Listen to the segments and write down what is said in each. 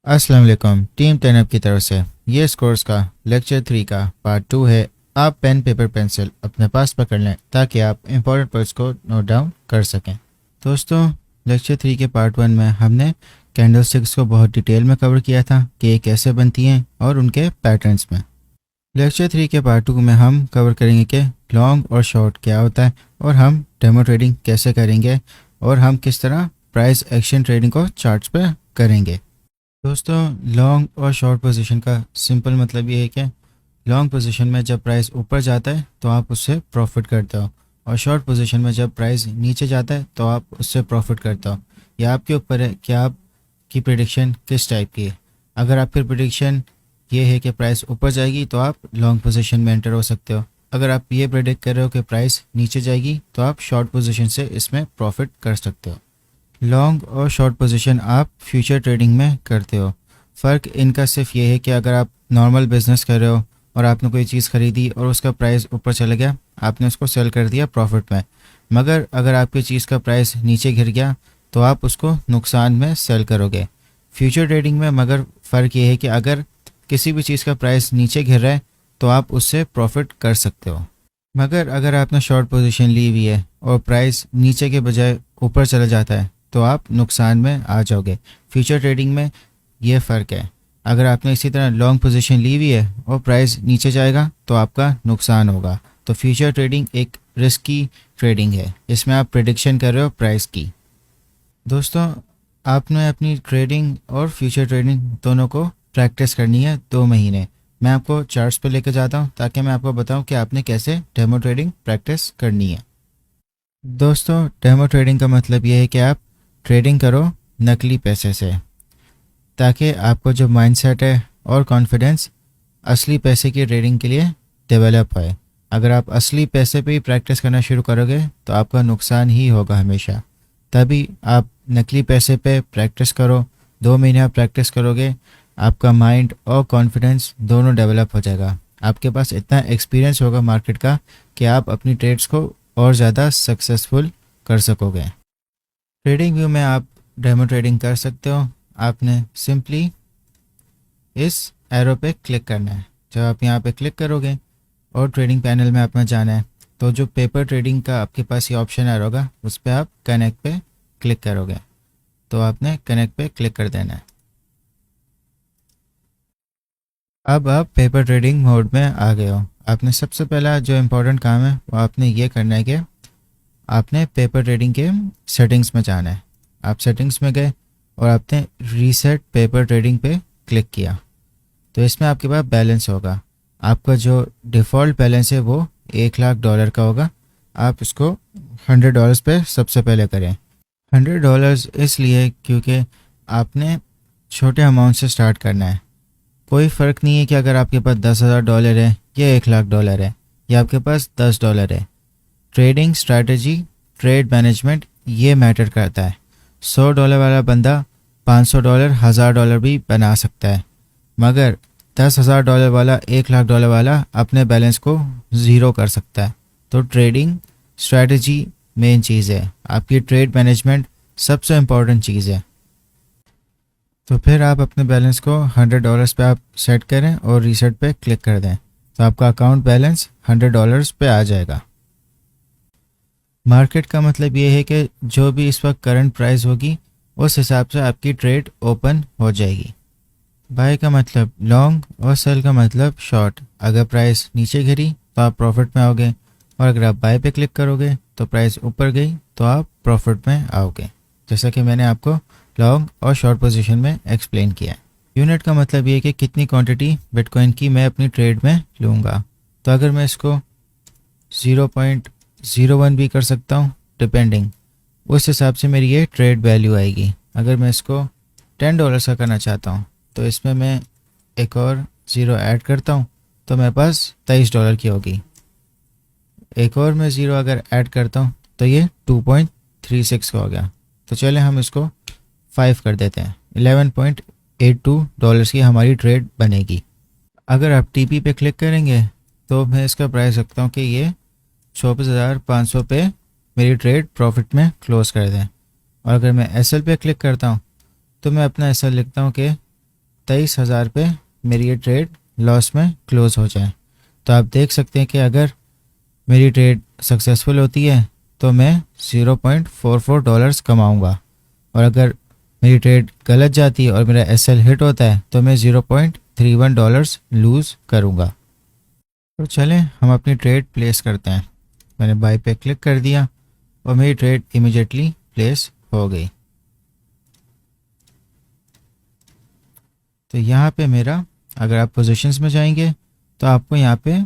अस्सलाम वालेकुम। टीम 10 की तरफ से ये इस कोर्स का लेक्चर 3 का पार्ट 2 है। आप पेन पेपर पेंसिल अपने पास पकड़ लें ताकि आप इंपॉर्टेंट पॉइंट्स को नोट डाउन कर सकें। दोस्तों, लेक्चर 3 के पार्ट 1 में हमने कैंडलस्टिक्स को बहुत डिटेल में कवर किया था कि ये कैसे बनती हैं और उनके पैटर्न्स में। लेक्चर 3 के पार्ट 2 में हम कवर करेंगे कि लॉन्ग और शॉर्ट क्या होता है और हम डेमो ट्रेडिंग कैसे करेंगे और हम किस तरह प्राइस एक्शन ट्रेडिंग को चार्ट्स पे करेंगे। दोस्तों, लॉन्ग और शॉर्ट पोजीशन का सिंपल मतलब ये है कि लॉन्ग पोजीशन में जब प्राइस ऊपर जाता है तो आप उससे प्रॉफिट करते हो और शॉर्ट पोजीशन में जब प्राइस नीचे जाता है तो आप उससे प्रॉफिट करते हो। यह आपके ऊपर है कि आपकी प्रेडिक्शन किस टाइप की है। अगर आपकी प्रेडिक्शन ये है कि प्राइस ऊपर जाएगी तो आप लॉन्ग पोजीशन में एंटर हो सकते हो। अगर आप ये प्रेडिक्ट कर रहे हो कि प्राइस नीचे जाएगी तो आप शॉर्ट पोजीशन से इसमें प्रॉफिट कर सकते हो। लॉन्ग और शॉर्ट पोजीशन आप फ्यूचर ट्रेडिंग में करते हो। फ़र्क इनका सिर्फ ये है कि अगर आप नॉर्मल बिजनेस कर रहे हो और आपने कोई चीज़ खरीदी और उसका प्राइस ऊपर चला गया, आपने उसको सेल कर दिया प्रॉफिट में। मगर अगर आपकी चीज़ का प्राइस नीचे गिर गया तो आप उसको नुकसान में सेल करोगे। फ्यूचर ट्रेडिंग में मगर फ़र्क ये है कि अगर किसी भी चीज़ का प्राइस नीचे गिर रहा है तो आप उससे प्रॉफिट कर सकते हो। मगर अगर आपने शॉर्ट पोजीशन ली हुई है और प्राइस नीचे के बजाय ऊपर चला जाता है तो आप नुकसान में आ जाओगे। फ्यूचर ट्रेडिंग में ये फ़र्क है। अगर आपने इसी तरह लॉन्ग पोजीशन ली हुई है और प्राइस नीचे जाएगा तो आपका नुकसान होगा। तो फ्यूचर ट्रेडिंग एक रिस्की ट्रेडिंग है, इसमें आप प्रेडिक्शन कर रहे हो प्राइस की। दोस्तों, आपने अपनी ट्रेडिंग और फ्यूचर ट्रेडिंग दोनों को प्रैक्टिस करनी है 2 महीने। मैं आपको चार्ट्स पे लेकर जाता हूँ ताकि मैं आपको बताऊँ कि आपने कैसे डेमो ट्रेडिंग प्रैक्टिस करनी है। दोस्तों, डेमो ट्रेडिंग का मतलब ये है कि आप ट्रेडिंग करो नकली पैसे से ताकि आपको जो माइंडसेट है और कॉन्फिडेंस असली पैसे की ट्रेडिंग के लिए डेवलप होए। अगर आप असली पैसे पे ही प्रैक्टिस करना शुरू करोगे तो आपका नुकसान ही होगा हमेशा। तभी आप नकली पैसे पे प्रैक्टिस करो। 2 महीने आप प्रैक्टिस करोगे, आपका माइंड और कॉन्फिडेंस दोनों डेवलप हो जाएगा। आपके पास इतना एक्सपीरियंस होगा मार्केट का कि आप अपनी ट्रेड्स को और ज़्यादा सक्सेसफुल कर सकोगे। ट्रेडिंग व्यू में आप डेमो ट्रेडिंग कर सकते हो। आपने सिंपली इस एरो पे क्लिक करना है। जब आप यहाँ पे क्लिक करोगे और ट्रेडिंग पैनल में आपने जाना है तो जो पेपर ट्रेडिंग का आपके पास ये ऑप्शन आ रहा होगा उस पर आप कनेक्ट पे क्लिक करोगे। तो आपने कनेक्ट पे क्लिक कर देना है। अब आप पेपर ट्रेडिंग मोड में आ गए हो। आपने सबसे पहला जो इम्पोर्टेंट काम है वो आपने ये करना है कि आपने पेपर ट्रेडिंग के सेटिंग्स में जाना है। आप सेटिंग्स में गए और आपने रीसेट पेपर ट्रेडिंग पे क्लिक किया तो इसमें आपके पास बैलेंस होगा। आपका जो डिफ़ॉल्ट बैलेंस है वो $1,00,000 का होगा। आप इसको $100 पे सबसे पहले करें। $100 इसलिए क्योंकि आपने छोटे अमाउंट से स्टार्ट करना है। कोई फ़र्क नहीं है कि अगर आपके पास $10,000 है या $1,00,000 है या आपके पास $10 है। ट्रेडिंग स्ट्रैटेजी, ट्रेड मैनेजमेंट ये मैटर करता है। $100 वाला बंदा $500, $1,000 भी बना सकता है, मगर $10,000 वाला, $1,00,000 वाला अपने बैलेंस को ज़ीरो कर सकता है। तो ट्रेडिंग स्ट्रैटेजी मेन चीज़ है, आपकी ट्रेड मैनेजमेंट सबसे इम्पोर्टेंट चीज़ है। तो फिर आप अपने बैलेंस को $100 पे आप सेट करें और रीसेट पे क्लिक कर दें तो आपका अकाउंट बैलेंस $100 पे आ जाएगा। मार्केट का मतलब ये है कि जो भी इस वक्त करंट प्राइस होगी उस हिसाब से आपकी ट्रेड ओपन हो जाएगी। बाय का मतलब लॉन्ग और सेल का मतलब शॉर्ट। अगर प्राइस नीचे गिरी तो आप प्रॉफिट में आओगे और अगर आप बाय पे क्लिक करोगे तो प्राइस ऊपर गई तो आप प्रॉफिट में आओगे, जैसा कि मैंने आपको लॉन्ग और शॉर्ट पोजीशन में एक्सप्लेन किया है। यूनिट का मतलब ये है कि कितनी क्वांटिटी बिटकॉइन की मैं अपनी ट्रेड में लूँगा। तो अगर मैं इसको 0.01 भी कर सकता हूँ डिपेंडिंग, उस हिसाब से मेरी ये ट्रेड वैल्यू आएगी। अगर मैं इसको $10 का करना चाहता हूँ तो इसमें मैं एक और ज़ीरो ऐड करता हूँ तो मेरे पास $23 की होगी। एक और मैं ज़ीरो अगर ऐड करता हूँ तो ये 2.36 का हो गया। तो चले हम इसको 5 कर देते हैं। $11.82 की हमारी ट्रेड बनेगी। अगर आप टीपी पे क्लिक करेंगे तो मैं इसका प्राइस रखता हूँ कि ये 24,500 पे मेरी ट्रेड प्रॉफिट में क्लोज कर दें। और अगर मैं एसएल पे क्लिक करता हूँ तो मैं अपना एसएल लिखता हूँ कि 23,000 पे मेरी ये ट्रेड लॉस में क्लोज़ हो जाए। तो आप देख सकते हैं कि अगर मेरी ट्रेड सक्सेसफुल होती है तो मैं $0.44 कमाऊंगा, और अगर मेरी ट्रेड गलत जाती है और मेरा एसएल हिट होता है तो मैं $0.31 लूज़ करूंगा। तो चलें हम अपनी ट्रेड प्लेस करते हैं। मैंने बाय पे क्लिक कर दिया और मेरी ट्रेड इमीडिएटली प्लेस हो गई। तो यहाँ पे मेरा, अगर आप पोजीशंस में जाएंगे तो आपको यहाँ पे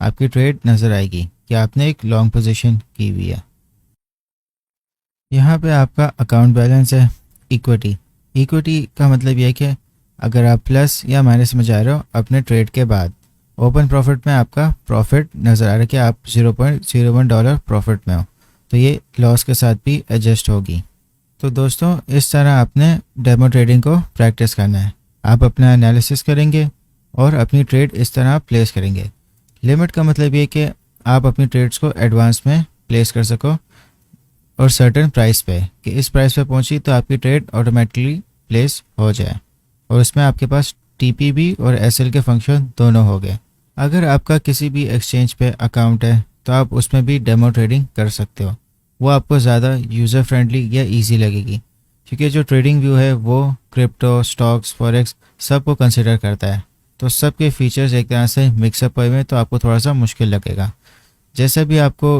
आपकी ट्रेड नज़र आएगी कि आपने एक लॉन्ग पोजीशन की हुई है। यहाँ पे आपका अकाउंट बैलेंस है, इक्विटी। इक्विटी का मतलब यह है कि अगर आप प्लस या माइनस में जा रहे हो अपने ट्रेड के बाद, ओपन प्रॉफिट में आपका प्रॉफिट नज़र आ रहा है कि आप $0.01 प्रॉफिट में हो, तो ये लॉस के साथ भी एडजस्ट होगी। तो दोस्तों इस तरह आपने डेमो ट्रेडिंग को प्रैक्टिस करना है। आप अपना एनालिसिस करेंगे और अपनी ट्रेड इस तरह प्लेस करेंगे। लिमिट का मतलब ये कि आप अपनी ट्रेड्स को एडवांस में प्लेस कर सको और सर्टेन प्राइस पे, कि इस प्राइस पे पहुंची तो आपकी ट्रेड ऑटोमेटिकली प्लेस हो जाए, और उसमें आपके पास टीपीबी और एसएल के फंक्शन दोनों हो गए। अगर आपका किसी भी एक्सचेंज पे अकाउंट है तो आप उसमें भी डेमो ट्रेडिंग कर सकते हो। वो आपको ज़्यादा यूज़र फ्रेंडली या ईजी लगेगी, क्योंकि जो ट्रेडिंग व्यू है वो क्रिप्टो, स्टॉक्स, फॉरेक्स सब को कंसिडर करता है। तो सबके फीचर्स एक तरह से मिक्सअप हुए हैं, तो आपको थोड़ा सा मुश्किल लगेगा। जैसे भी आपको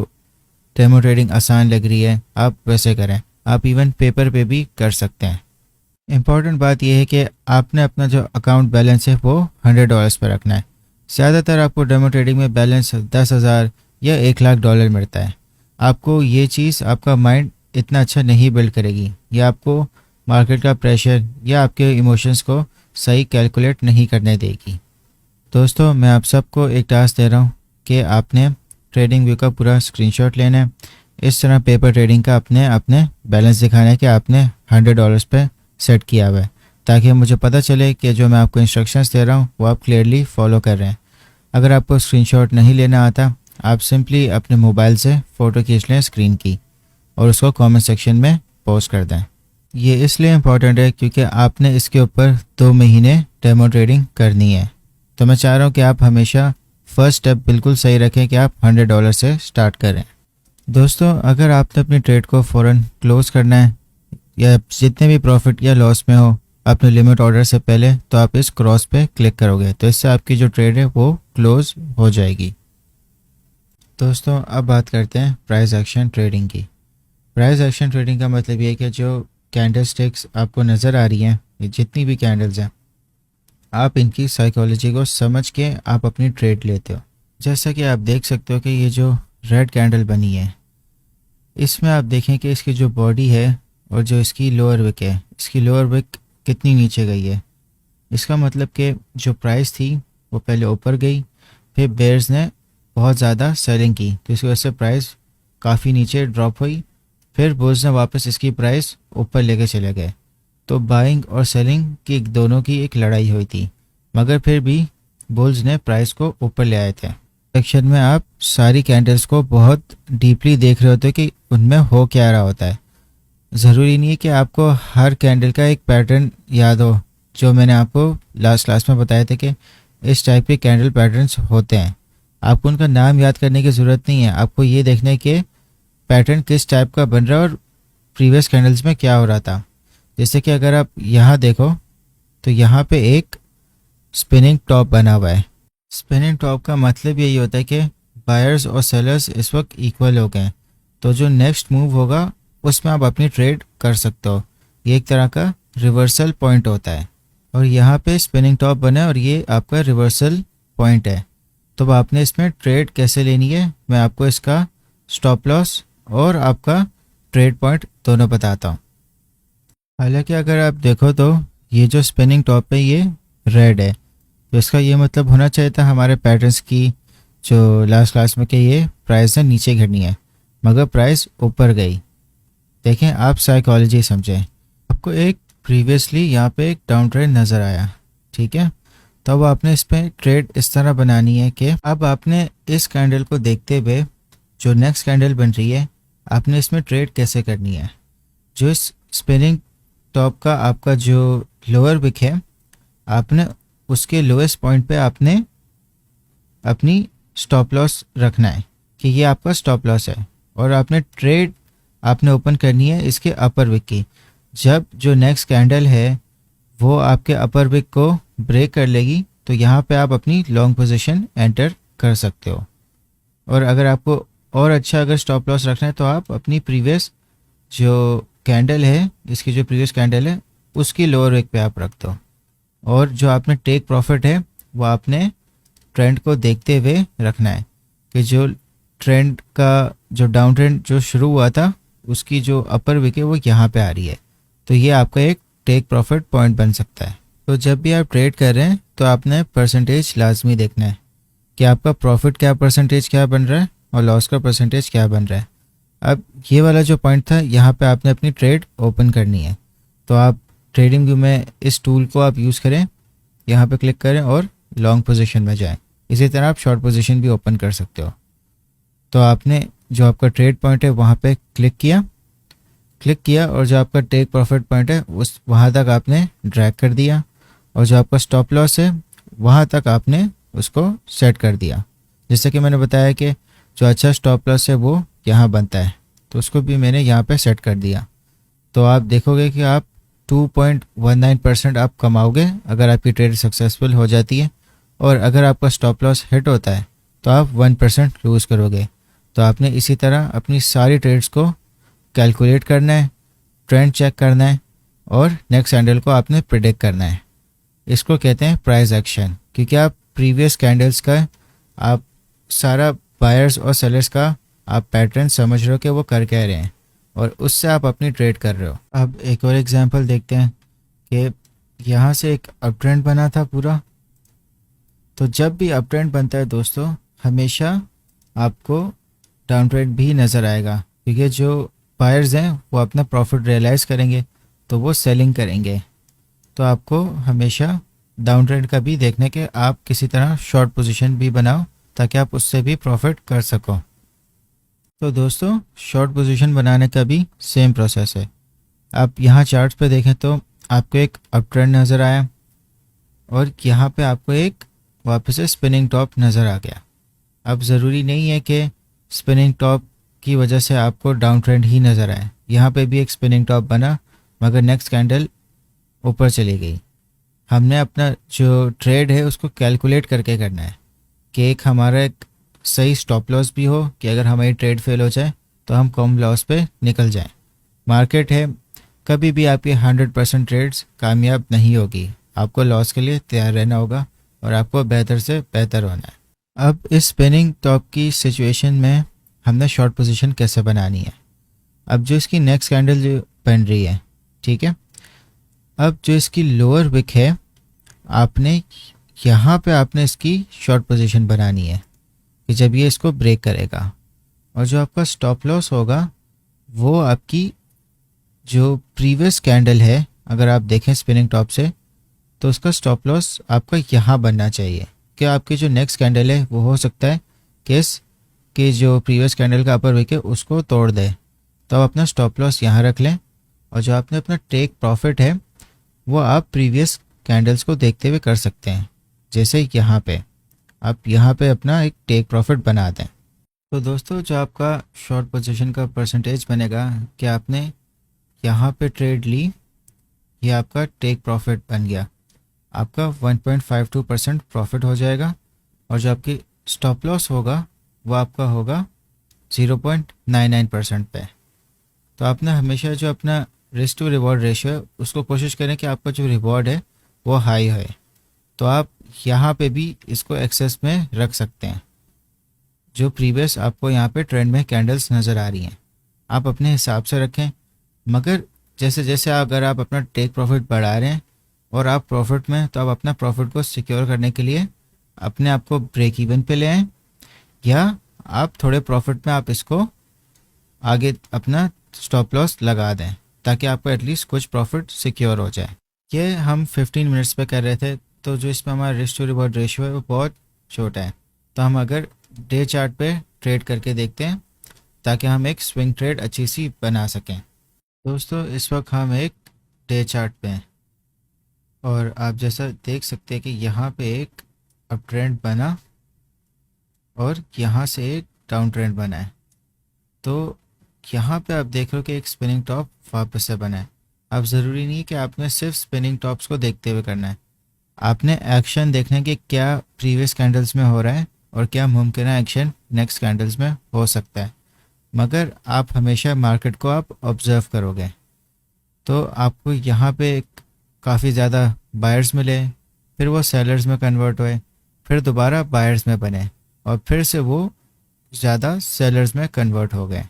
डेमो ट्रेडिंग आसान लग रही है आप वैसे करें। आप इवन पेपर पे भी कर सकते हैं। इम्पॉर्टेंट बात यह है कि आपने अपना जो अकाउंट बैलेंस है वो $100 पर रखना है। ज़्यादातर आपको डेमो ट्रेडिंग में बैलेंस 10,000 या $1,00,000 मिलता है। आपको ये चीज़, आपका माइंड इतना अच्छा नहीं बिल्ड करेगी, या आपको मार्केट का प्रेशर या आपके इमोशंस को सही कैलकुलेट नहीं करने देगी। दोस्तों मैं आप सबको एक टास्क दे रहा हूँ कि आपने ट्रेडिंग व्यू का पूरा स्क्रीनशॉट लेना है। इस तरह पेपर ट्रेडिंग का अपने बैलेंस दिखाना है कि आपने $100 पे सेट किया हुआ है, ताकि मुझे पता चले कि जो मैं आपको इंस्ट्रक्शंस दे रहा हूँ वो आप क्लियरली फॉलो कर रहे हैं। अगर आपको स्क्रीनशॉट नहीं लेना आता, आप सिंपली अपने मोबाइल से फ़ोटो खींच लें स्क्रीन की और उसको कमेंट सेक्शन में पोस्ट कर दें। ये इसलिए इम्पॉर्टेंट है क्योंकि आपने इसके ऊपर 2 महीने डेमो ट्रेडिंग करनी है। तो मैं चाह रहा हूँ कि आप हमेशा फर्स्ट स्टेप बिल्कुल सही रखें कि आप $100 से स्टार्ट करें। दोस्तों अगर आपने अपनी ट्रेड को फ़ौरन क्लोज करना है, या जितने भी प्रॉफिट या लॉस में हो अपने लिमिट ऑर्डर से पहले, तो आप इस क्रॉस पे क्लिक करोगे, तो इससे आपकी जो ट्रेड है वो क्लोज हो जाएगी। दोस्तों अब बात करते हैं प्राइस एक्शन ट्रेडिंग की। प्राइस एक्शन ट्रेडिंग का मतलब ये है कि जो कैंडल स्टिक्स आपको नज़र आ रही हैं, ये जितनी भी कैंडल्स हैं, आप इनकी साइकोलॉजी को समझ के आप अपनी ट्रेड लेते हो। जैसा कि आप देख सकते हो कि ये जो रेड कैंडल बनी है, इसमें आप देखें कि इसकी जो बॉडी है और जो इसकी लोअर विक है, इसकी लोअर विक कितनी नीचे गई है। इसका मतलब कि जो प्राइस थी वो पहले ऊपर गई, फिर बेयर्स ने बहुत ज़्यादा सेलिंग की, तो इसकी वजह से प्राइस काफ़ी नीचे ड्रॉप हुई। फिर बुल्स ने वापस इसकी प्राइस ऊपर लेके चले गए। तो बाइंग और सेलिंग की दोनों की एक लड़ाई हुई थी, मगर फिर भी बुल्स ने प्राइस को ऊपर ले आए थे। सेक्शन में आप सारी कैंडल्स को बहुत डीपली देख रहे होते हो कि उनमें हो क्या रहा होता है। ज़रूरी नहीं है कि आपको हर कैंडल का एक पैटर्न याद हो। जो मैंने आपको लास्ट क्लास में बताया था कि इस टाइप के कैंडल पैटर्न्स होते हैं, आपको उनका नाम याद करने की ज़रूरत नहीं है। आपको ये देखना है कि पैटर्न किस टाइप का बन रहा है और प्रीवियस कैंडल्स में क्या हो रहा था। जैसे कि अगर आप यहाँ देखो तो यहाँ पे एक स्पिनिंग टॉप बना हुआ है। स्पिनिंग टॉप का मतलब यही होता है कि बायर्स और सेलर्स इस वक्त इक्वल हो गए, तो जो नेक्स्ट मूव होगा उसमें आप अपनी ट्रेड कर सकते हो। ये एक तरह का रिवर्सल पॉइंट होता है, और यहाँ पे स्पिनिंग टॉप बना है और ये आपका रिवर्सल पॉइंट है। तो अब आपने इसमें ट्रेड कैसे लेनी है, मैं आपको इसका स्टॉप लॉस और आपका ट्रेड पॉइंट दोनों बताता हूँ। हालांकि अगर आप देखो तो ये जो स्पिनिंग टॉप है ये रेड है, तो इसका ये मतलब होना चाहिए था हमारे पैटर्न्स की जो लास्ट क्लास में कि ये प्राइस है नीचे गिरनी है, मगर प्राइस ऊपर गई। देखें आप साइकोलॉजी समझें। आपको एक प्रीवियसली यहाँ पे एक डाउन ट्रेंड नज़र आया, ठीक है, तो अब आपने इस पर ट्रेड इस तरह बनानी है कि अब आपने इस कैंडल को देखते हुए जो नेक्स्ट कैंडल बन रही है आपने इसमें ट्रेड कैसे करनी है। जो इस स्पिनिंग टॉप का आपका जो लोअर विक है आपने उसके लोएस्ट पॉइंट पे आपने अपनी स्टॉप लॉस रखना है कि ये आपका स्टॉप लॉस है, और आपने ट्रेड आपने ओपन करनी है इसके अपर विक की। जब जो नेक्स्ट कैंडल है वो आपके अपर विक को ब्रेक कर लेगी तो यहाँ पे आप अपनी लॉन्ग पोजीशन एंटर कर सकते हो। और अगर आपको और अच्छा अगर स्टॉप लॉस रखना है तो आप अपनी प्रीवियस जो कैंडल है, इसकी जो प्रीवियस कैंडल है उसकी लोअर विक पे आप रख दो, और जो आपने टेक प्रॉफिट है वो आपने ट्रेंड को देखते हुए रखना है कि जो ट्रेंड का जो डाउन ट्रेंड जो शुरू हुआ था उसकी जो अपर विक है वो यहाँ पे आ रही है, तो ये आपका एक टेक प्रॉफिट पॉइंट बन सकता है। तो जब भी आप ट्रेड कर रहे हैं तो आपने परसेंटेज लाजमी देखना है कि आपका प्रॉफिट क्या परसेंटेज क्या बन रहा है और लॉस का परसेंटेज क्या बन रहा है। अब ये वाला जो पॉइंट था यहाँ पे आपने अपनी ट्रेड ओपन करनी है, तो आप ट्रेडिंग व्यू में इस टूल को आप यूज़ करें, यहाँ पे क्लिक करें और लॉन्ग पोजीशन में जाएं। इसी तरह आप शॉर्ट पोजीशन भी ओपन कर सकते हो। तो आपने जो आपका ट्रेड पॉइंट है वहाँ पे क्लिक किया और जो आपका टेक प्रॉफिट पॉइंट है उस वहाँ तक आपने ड्रैग कर दिया, और जो आपका स्टॉप लॉस है वहाँ तक आपने उसको सेट कर दिया। जैसे कि मैंने बताया कि जो अच्छा स्टॉप लॉस है वो यहाँ बनता है, तो उसको भी मैंने यहाँ पे सेट कर दिया। तो आप देखोगे कि आप 2.19% आप कमाओगे अगर आपकी ट्रेड सक्सेसफुल हो जाती है, और अगर आपका स्टॉप लॉस हिट होता है तो आप 1% लूज़ करोगे। तो आपने इसी तरह अपनी सारी ट्रेड्स को कैलकुलेट करना है, ट्रेंड चेक करना है, और नेक्स्ट कैंडल को आपने प्रिडिक्ट करना है। इसको कहते हैं प्राइस एक्शन, क्योंकि आप प्रीवियस कैंडल्स का आप सारा बायर्स और सेलर्स का आप पैटर्न समझ रहे हो कि वो कर क्या रहे हैं, और उससे आप अपनी ट्रेड कर रहे हो। अब एक और एग्जांपल देखते हैं कि यहाँ से एक अप ट्रेंड बना था पूरा। तो जब भी अप ट्रेंड बनता है दोस्तों, हमेशा आपको डाउन ट्रेंड भी नज़र आएगा, क्योंकि जो बायर्स हैं वो अपना प्रॉफिट रियलाइज़ करेंगे तो वो सेलिंग करेंगे। तो आपको हमेशा डाउन ट्रेंड का भी देखने के आप किसी तरह शॉर्ट पोजीशन भी बनाओ ताकि आप उससे भी प्रॉफिट कर सको। तो दोस्तों शॉर्ट पोजीशन बनाने का भी सेम प्रोसेस है। आप यहाँ चार्ट्स पे देखें तो आपको एक अप ट्रेंड नज़र आया, और यहाँ पे आपको एक वापस से स्पिनिंग टॉप नज़र आ गया। अब ज़रूरी नहीं है कि स्पिनिंग टॉप की वजह से आपको डाउन ट्रेंड ही नज़र आए। यहाँ पे भी एक स्पिनिंग टॉप बना मगर नेक्स्ट कैंडल ऊपर चली गई। हमने अपना जो ट्रेड है उसको कैलकुलेट करके करना है कि एक हमारा एक सही स्टॉप लॉस भी हो कि अगर हमारी ट्रेड फेल हो जाए तो हम कम लॉस पे निकल जाएं। मार्केट है, कभी भी आपकी 100% ट्रेड्स कामयाब नहीं होगी, आपको लॉस के लिए तैयार रहना होगा और आपको बेहतर से बेहतर होना है। अब इस स्पिनिंग टॉप की सिचुएशन में हमने शॉर्ट पोजीशन कैसे बनानी है। अब जो इसकी नेक्स्ट कैंडल जो बन रही है, ठीक है, अब जो इसकी लोअर विक है आपने यहाँ पे आपने इसकी शॉर्ट पोजीशन बनानी है कि जब ये इसको ब्रेक करेगा, और जो आपका स्टॉप लॉस होगा वो आपकी जो प्रीवियस कैंडल है, अगर आप देखें स्पिनिंग टॉप से तो उसका स्टॉप लॉस आपका यहाँ बनना चाहिए कि आपकी जो नेक्स्ट कैंडल है वो हो सकता है कि जो प्रीवियस कैंडल का अपर विक है उसको तोड़ दे। तो आप अपना स्टॉप लॉस यहाँ रख लें, और जो आपने अपना टेक प्रॉफिट है वो आप प्रीवियस कैंडल्स को देखते हुए कर सकते हैं। जैसे यहाँ पे आप यहाँ पे अपना एक टेक प्रॉफिट बना दें। तो दोस्तों जो आपका शॉर्ट पोजीशन का परसेंटेज बनेगा कि आपने यहाँ पे ट्रेड ली, ये आपका टेक प्रॉफिट बन गया, आपका 1.52% प्रॉफिट हो जाएगा, और जो आपकी स्टॉप लॉस होगा वो आपका होगा 0.99% पे। तो आपने हमेशा जो अपना रिस्क टू रिवॉर्ड रेशियो है उसको कोशिश करें कि आपका जो रिवॉर्ड है वो हाई है। तो आप यहाँ पे भी इसको एक्सेस में रख सकते हैं। जो प्रीवियस आपको यहाँ पे ट्रेंड में कैंडल्स नज़र आ रही हैं आप अपने हिसाब से रखें, मगर जैसे जैसे अगर आप अपना टेक प्रॉफिट बढ़ा रहे हैं और आप प्रॉफिट में, तो आप अपना प्रॉफिट को सिक्योर करने के लिए अपने आप को ब्रेक इवन पे ले आएँ, या आप थोड़े प्रॉफिट में आप इसको आगे अपना स्टॉप लॉस लगा दें ताकि आपको एटलीस्ट कुछ प्रॉफिट सिक्योर हो जाए। ये हम 15 मिनट्स पे कर रहे थे, तो जो इसमें हमारा रिस्क टू रिवॉर्ड रेशियो है वो बहुत छोटा है। तो हम अगर डे चार्ट पे ट्रेड करके देखते हैं ताकि हम एक स्विंग ट्रेड अच्छी सी बना सकें। दोस्तों इस वक्त हम एक डे चार्ट पे हैं। और आप जैसा देख सकते हैं कि यहाँ पे एक अप ट्रेंड बना और यहाँ से एक डाउन ट्रेंड बना है। तो यहाँ पे आप देख रहे हो कि एक स्पिनिंग टॉप वापस से बना है। अब ज़रूरी नहीं है कि आपने सिर्फ स्पिनिंग टॉप्स को देखते हुए करना है, आपने एक्शन देखना कि क्या प्रीवियस कैंडल्स में हो रहा है और क्या मुमकिन एक्शन नेक्स्ट कैंडल्स में हो सकता है। मगर आप हमेशा मार्केट को आप ऑब्जर्व करोगे तो आपको यहाँ पे काफ़ी ज़्यादा बायर्स मिले, फिर वो सेलर्स में कन्वर्ट हुए, फिर दोबारा बायर्स में बने और फिर से वो ज़्यादा सेलर्स में कन्वर्ट हो गए।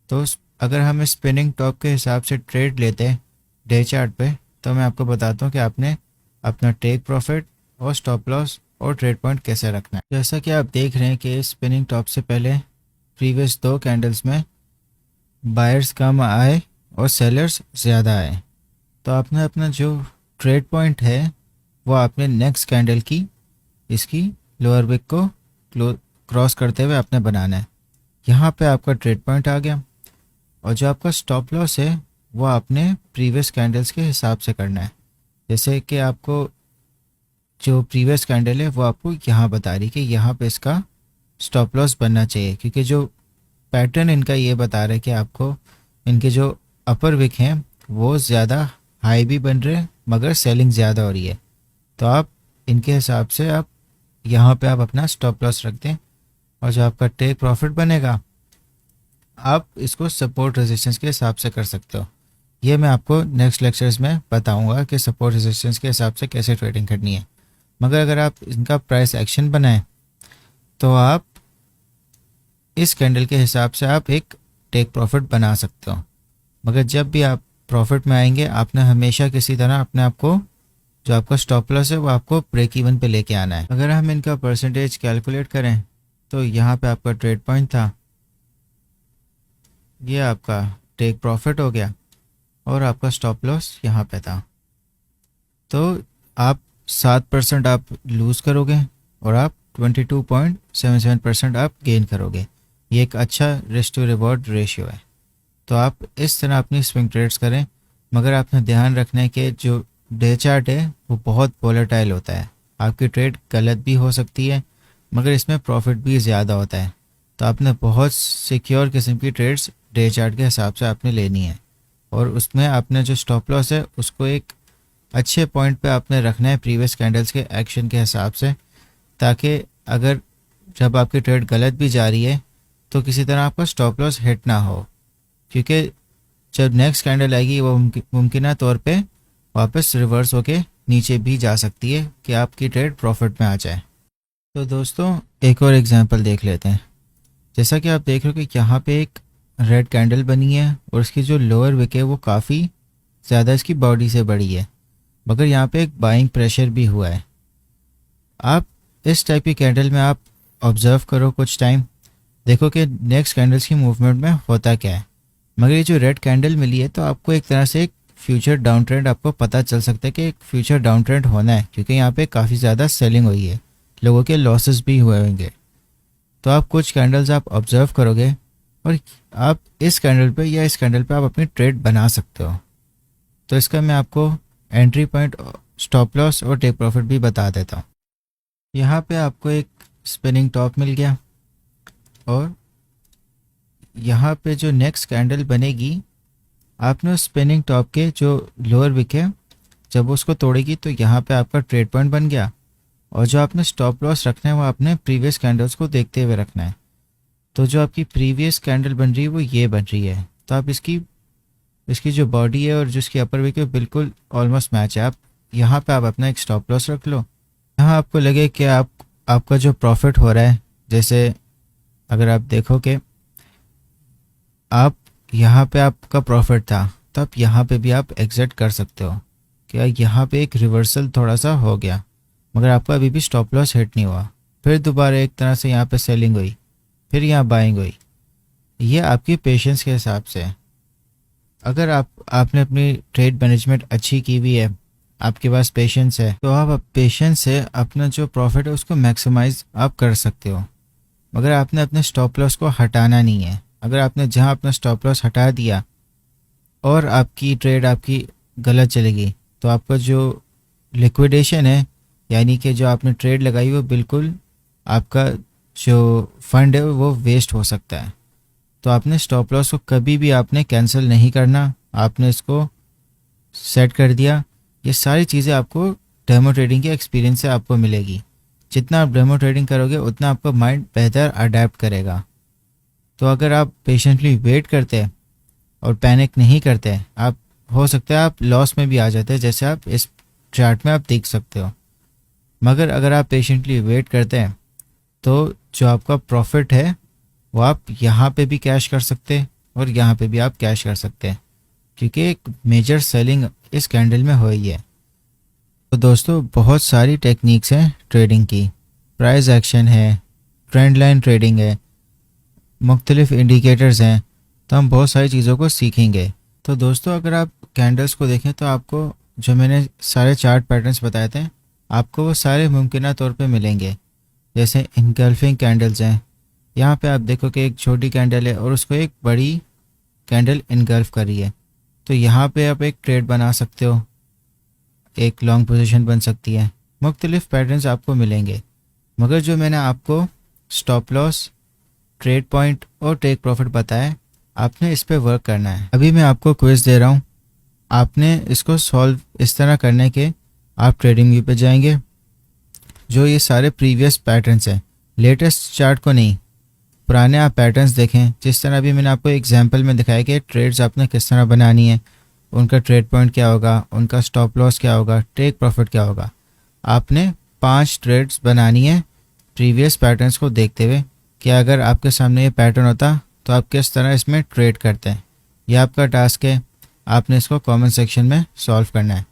तो अगर हम स्पिनिंग टॉप के हिसाब से ट्रेड लेते हैं डे चार्ट पे, तो मैं आपको बताता हूँ कि आपने अपना टेक प्रॉफिट और स्टॉप लॉस और ट्रेड पॉइंट कैसे रखना है। जैसा कि आप देख रहे हैं कि स्पिनिंग टॉप से पहले प्रीवियस 2 कैंडल्स में बायर्स कम आए और सेलर्स ज़्यादा आए। तो आपने अपना जो ट्रेड पॉइंट है वो आपने नेक्स्ट कैंडल की इसकी लोअर विक को क्रॉस करते हुए आपने बनाना है। यहाँ पे आपका ट्रेड पॉइंट आ गया और जो आपका स्टॉप लॉस है वो आपने प्रीवियस कैंडल्स के हिसाब से करना है। जैसे कि आपको जो प्रीवियस कैंडल है वो आपको यहाँ बता रही कि यहाँ पे इसका स्टॉप लॉस बनना चाहिए, क्योंकि जो पैटर्न इनका ये बता रहा है कि आपको इनके जो अपर विक हैं वो ज़्यादा हाई भी बन रहे हैं मगर सेलिंग ज़्यादा हो रही है। तो आप इनके हिसाब से आप यहाँ पे आप अपना स्टॉप लॉस रख दें और जो आपका टेक प्रॉफिट बनेगा आप इसको सपोर्ट रेजिस्टेंस के हिसाब से कर सकते हो। ये मैं आपको नेक्स्ट लेक्चर्स में बताऊंगा कि सपोर्ट रेजिस्टेंस के हिसाब से कैसे ट्रेडिंग करनी है। मगर अगर आप इनका प्राइस एक्शन बनाएं तो आप इस कैंडल के हिसाब से आप एक टेक प्रॉफिट बना सकते हो। मगर जब भी आप प्रॉफिट में आएंगे आपने हमेशा किसी तरह अपने आप को जो आपका स्टॉप लॉस है वो आपको ब्रेक इवन पे लेके आना है। अगर हम इनका परसेंटेज कैलकुलेट करें तो यहाँ पे आपका ट्रेड पॉइंट था, ये आपका टेक प्रॉफिट हो गया और आपका स्टॉप लॉस यहाँ पे था। तो आप 7% आप लूज़ करोगे और आप 22.77% आप गेन करोगे। ये एक अच्छा रिस्क टू रिवॉर्ड रेशियो है। तो आप इस तरह अपनी स्विंग ट्रेड्स करें, मगर आपने ध्यान रखना है कि जो डे चार्ट है वो बहुत वोलेटाइल होता है। आपकी ट्रेड गलत भी हो सकती है मगर इसमें प्रॉफिट भी ज़्यादा होता है। तो आपने बहुत सिक्योर किस्म की ट्रेड्स डे चार्ट के हिसाब से आपने लेनी है और उसमें आपने जो स्टॉप लॉस है उसको एक अच्छे पॉइंट पे आपने रखना है प्रीवियस कैंडल्स के एक्शन के हिसाब से, ताकि अगर जब आपकी ट्रेड गलत भी जा रही है तो किसी तरह आपका स्टॉप लॉस हिट ना हो, क्योंकि जब नेक्स्ट कैंडल आएगी वो मुमकिन तौर पे वापस रिवर्स होके नीचे भी जा सकती है कि आपकी ट्रेड प्रॉफिट में आ जाए। तो दोस्तों एक और एग्जांपल देख लेते हैं। जैसा कि आप देख रहे हो कि यहाँ पे एक रेड कैंडल बनी है और उसकी जो लोअर विक है वो काफ़ी ज़्यादा इसकी बॉडी से बड़ी है, मगर यहाँ पे एक बाइंग प्रेशर भी हुआ है। आप इस टाइप की कैंडल में आप ऑब्जर्व करो कुछ टाइम, देखो कि नेक्स्ट कैंडल्स की मूवमेंट में होता क्या है। मगर ये जो रेड कैंडल मिली है तो आपको एक तरह से एक फ्यूचर डाउन ट्रेंड आपको पता चल सकता है कि एक फ्यूचर डाउन ट्रेंड होना है, क्योंकि यहाँ पे काफ़ी ज़्यादा सेलिंग हुई है, लोगों के लॉसेस भी हुए होंगे। तो आप कुछ कैंडल्स आप ऑब्जर्व करोगे और आप इस कैंडल पे या इस कैंडल पे आप अपनी ट्रेड बना सकते हो। तो इसका मैं आपको एंट्री पॉइंट, स्टॉप लॉस और टेक प्रॉफिट भी बता देता हूँ। यहाँ पे आपको एक स्पिनिंग टॉप मिल गया और यहाँ पे जो नेक्स्ट कैंडल बनेगी आपने उस स्पिनिंग टॉप के जो लोअर विक है जब उसको तोड़ेगी तो यहाँ पे आपका ट्रेड पॉइंट बन गया और जो आपने स्टॉप लॉस रखना है वो आपने प्रीवियस कैंडल्स को देखते हुए रखना है। तो जो आपकी प्रीवियस कैंडल बन रही है वो ये बन रही है, तो आप इसकी जो बॉडी है और जो इसकी अपर विक है बिल्कुल ऑलमोस्ट मैच है। आप यहाँ पे आप अपना एक स्टॉप लॉस रख लो। यहाँ आपको लगे कि आपका जो प्रॉफिट हो रहा है, जैसे अगर आप देखो कि आप यहाँ पे आपका प्रॉफिट था तो आप यहाँ पे भी आप एग्जिट कर सकते हो। क्या यहाँ पे एक रिवर्सल थोड़ा सा हो गया मगर आपका अभी भी स्टॉप लॉस हिट नहीं हुआ, फिर दोबारा एक तरह से यहाँ पे सेलिंग हुई, फिर यहाँ बाइंग हुई। ये आपकी पेशेंस के हिसाब से है। अगर आपने अपनी ट्रेड मैनेजमेंट अच्छी की हुई है, आपके पास पेशेंस है, तो आप पेशेंस से अपना जो प्रॉफिट है उसको मैक्सिमाइज आप कर सकते हो। मगर आपने अपने स्टॉप लॉस को हटाना नहीं है। अगर आपने जहाँ अपना स्टॉप लॉस हटा दिया और आपकी ट्रेड आपकी गलत चलेगी तो आपका जो लिक्विडेशन है, यानी कि जो आपने ट्रेड लगाई वो बिल्कुल आपका जो फंड है वो वेस्ट हो सकता है। तो आपने स्टॉप लॉस को कभी भी आपने कैंसिल नहीं करना, आपने इसको सेट कर दिया। ये सारी चीज़ें आपको डेमो ट्रेडिंग के एक्सपीरियंस से आपको मिलेगी। जितना आप डेमो ट्रेडिंग करोगे उतना आपका माइंड बेहतर अडेप्ट करेगा। तो अगर आप पेशेंटली वेट करते हैं और पैनिक नहीं करते हैं, आप हो सकता है आप लॉस में भी आ जाते हैं, जैसे आप इस चार्ट में आप देख सकते हो। मगर अगर आप पेशेंटली वेट करते हैं तो जो आपका प्रॉफिट है वो आप यहाँ पे भी कैश कर सकते हैं और यहाँ पे भी आप कैश कर सकते हैं, क्योंकि एक मेजर सेलिंग इस कैंडल में हुई है। तो दोस्तों बहुत सारी टेक्निक्स हैं ट्रेडिंग की, प्राइस एक्शन है, ट्रेंड लाइन ट्रेडिंग है, मुख्तलिफ इंडिकेटर्स हैं। तो हम बहुत सारी चीज़ों को सीखेंगे। तो दोस्तों अगर आप कैंडल्स को देखें तो आपको जो मैंने सारे चार्ट पैटर्न्स बताए थे आपको वो सारे मुमकिन तौर पे मिलेंगे। जैसे इनगल्फिंग कैंडल्स हैं, यहाँ पे आप देखो कि एक छोटी कैंडल है और उसको एक बड़ी कैंडल इनगल्फ कर रही है। तो यहाँ पे आप एक ट्रेड बना सकते हो, एक लॉन्ग पोजीशन बन सकती है। मुख्तलिफ पैटर्न्स आपको मिलेंगे, मगर जो मैंने आपको स्टॉप लॉस, ट्रेड पॉइंट और टेक प्रॉफिट बताया, आपने इस पे वर्क करना है। अभी मैं आपको क्विज दे रहा हूँ, आपने इसको सॉल्व इस तरह करने के आप ट्रेडिंग व्यू पे जाएंगे। जो ये सारे प्रीवियस पैटर्न्स हैं, लेटेस्ट चार्ट को नहीं, पुराने आप पैटर्न्स देखें। जिस तरह अभी मैंने आपको एग्जांपल में दिखाया कि ट्रेड्स आपने किस तरह बनानी है, उनका ट्रेड पॉइंट क्या होगा, उनका स्टॉप लॉस क्या होगा, टेक प्रॉफिट क्या होगा। आपने 5 ट्रेड्स बनानी है प्रीवियस पैटर्न्स को देखते हुए कि अगर आपके सामने ये पैटर्न होता तो आप किस तरह इसमें ट्रेड करते हैं। यह आपका टास्क है, आपने इसको कमेंट सेक्शन में सॉल्व करना है।